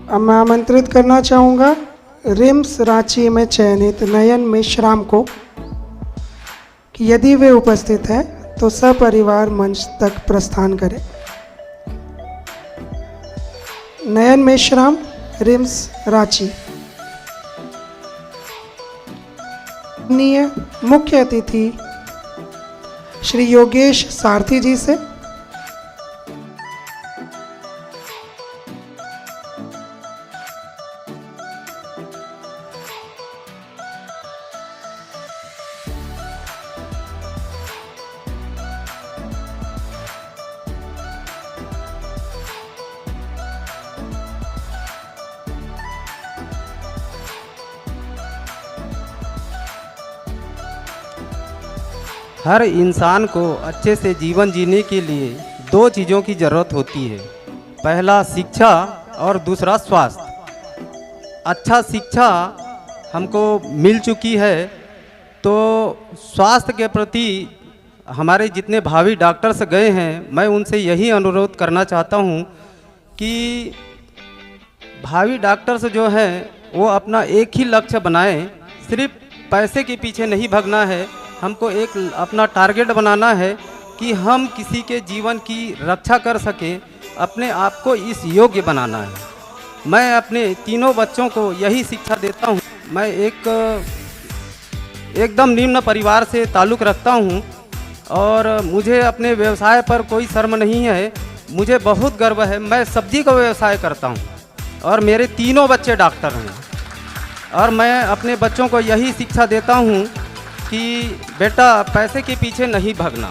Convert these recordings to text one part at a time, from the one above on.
अब मैं आमंत्रित करना चाहूँगा रिम्स रांची में चयनित नयन मेश्राम को कि यदि वे उपस्थित हैं तो सपरिवार मंच तक प्रस्थान करें। नयन मेश्राम, रिम्स रांची। मुख्य अतिथि श्री योगेश सारथी जी से हर इंसान को अच्छे से जीवन जीने के लिए दो चीज़ों की ज़रूरत होती है। पहला शिक्षा और दूसरा स्वास्थ्य। अच्छा शिक्षा हमको मिल चुकी है तो स्वास्थ्य के प्रति हमारे जितने भावी डॉक्टर्स गए हैं, मैं उनसे यही अनुरोध करना चाहता हूँ कि भावी डॉक्टर्स जो हैं वो अपना एक ही लक्ष्य बनाएं। सिर्फ पैसे के पीछे नहीं भागना है, हमको एक अपना टारगेट बनाना है कि हम किसी के जीवन की रक्षा कर सकें, अपने आप को इस योग्य बनाना है। मैं अपने तीनों बच्चों को यही शिक्षा देता हूँ। मैं एकदम निम्न परिवार से ताल्लुक़ रखता हूँ और मुझे अपने व्यवसाय पर कोई शर्म नहीं है। मुझे बहुत गर्व है, मैं सब्जी का व्यवसाय करता हूँ और मेरे तीनों बच्चे डॉक्टर हैं। और मैं अपने बच्चों को यही शिक्षा देता हूँ कि बेटा पैसे के पीछे नहीं भागना,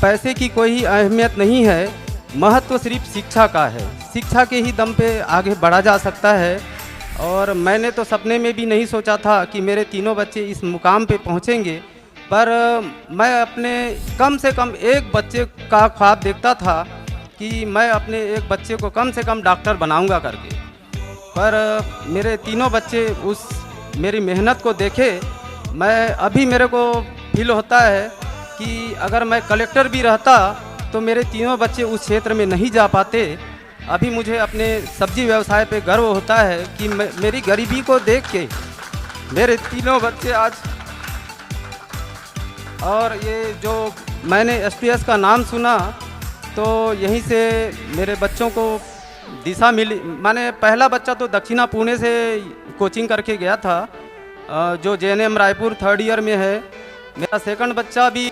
पैसे की कोई अहमियत नहीं है, महत्व सिर्फ शिक्षा का है। शिक्षा के ही दम पे आगे बढ़ा जा सकता है। और मैंने तो सपने में भी नहीं सोचा था कि मेरे तीनों बच्चे इस मुकाम पे पहुँचेंगे, पर मैं अपने कम से कम एक बच्चे का ख्वाब देखता था कि मैं अपने एक बच्चे को कम से कम डॉक्टर बनाऊंगा करके। पर मेरे तीनों बच्चे उस मेरी मेहनत को देखे, मैं अभी मेरे को फील होता है कि अगर मैं कलेक्टर भी रहता तो मेरे तीनों बच्चे उस क्षेत्र में नहीं जा पाते। अभी मुझे अपने सब्जी व्यवसाय पे गर्व होता है कि मेरी गरीबी को देख के मेरे तीनों बच्चे आज, और ये जो मैंने एसटीएस का नाम सुना तो यहीं से मेरे बच्चों को दिशा मिली। मैंने पहला बच्चा तो दक्षिणा पुणे से कोचिंग करके गया था, जो जेएनएम रायपुर 3rd ईयर में है। मेरा सेकंड बच्चा भी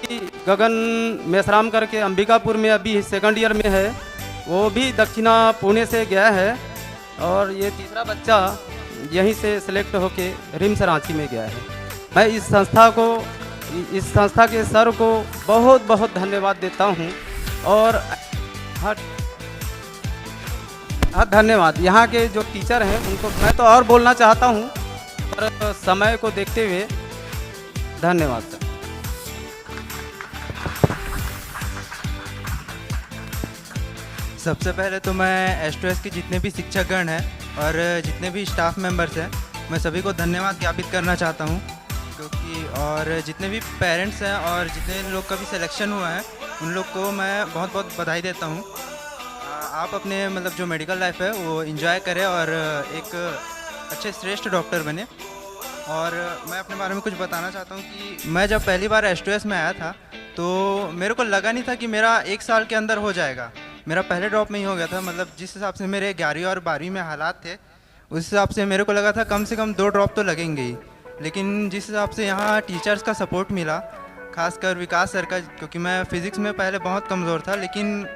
गगन मेश्राम करके अंबिकापुर में अभी 2nd ईयर में है, वो भी दक्षिणा पुणे से गया है। और ये तीसरा बच्चा यहीं से सिलेक्ट होके रिम्स रांची में गया है। मैं इस संस्था के सर को बहुत बहुत धन्यवाद देता हूँ। और धन्यवाद यहाँ के जो टीचर हैं उनको मैं तो और बोलना चाहता हूँ, पर समय को देखते हुए धन्यवाद सर। सबसे पहले तो मैं S2S के जितने भी शिक्षकगण हैं और जितने भी स्टाफ मेंबर्स हैं, मैं सभी को धन्यवाद ज्ञापित करना चाहता हूँ, क्योंकि और जितने भी पेरेंट्स हैं और जितने लोग का भी सिलेक्शन हुआ है उन लोग को मैं बहुत बहुत बधाई देता हूँ। आप अपने मतलब जो मेडिकल लाइफ है वो एंजॉय करें और एक अच्छे श्रेष्ठ डॉक्टर बने। और मैं अपने बारे में कुछ बताना चाहता हूँ कि मैं जब पहली बार S2S में आया था तो मेरे को लगा नहीं था कि मेरा 1 साल के अंदर हो जाएगा। मेरा पहले ड्रॉप में ही हो गया था। मतलब जिस हिसाब से मेरे 11वीं और 12वीं में हालात थे उस हिसाब से मेरे को लगा था कम से कम 2 ड्रॉप तो लगेंगे ही। लेकिन जिस हिसाब से यहाँ टीचर्स का सपोर्ट मिला, खासकर विकास सर का, क्योंकि मैं फ़िज़िक्स में पहले बहुत कमज़ोर था, लेकिन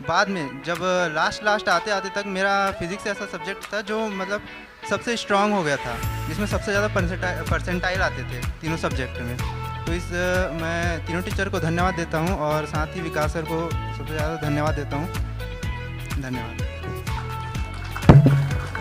बाद में जब लास्ट आते आते तक मेरा फिज़िक्स ऐसा सब्जेक्ट था जो मतलब सबसे स्ट्रांग हो गया था, जिसमें सबसे ज़्यादा परसेंटाइल आते थे तीनों सब्जेक्ट में। तो मैं तीनों टीचर को धन्यवाद देता हूँ और साथ ही विकास सर को सबसे ज़्यादा धन्यवाद देता हूँ। धन्यवाद।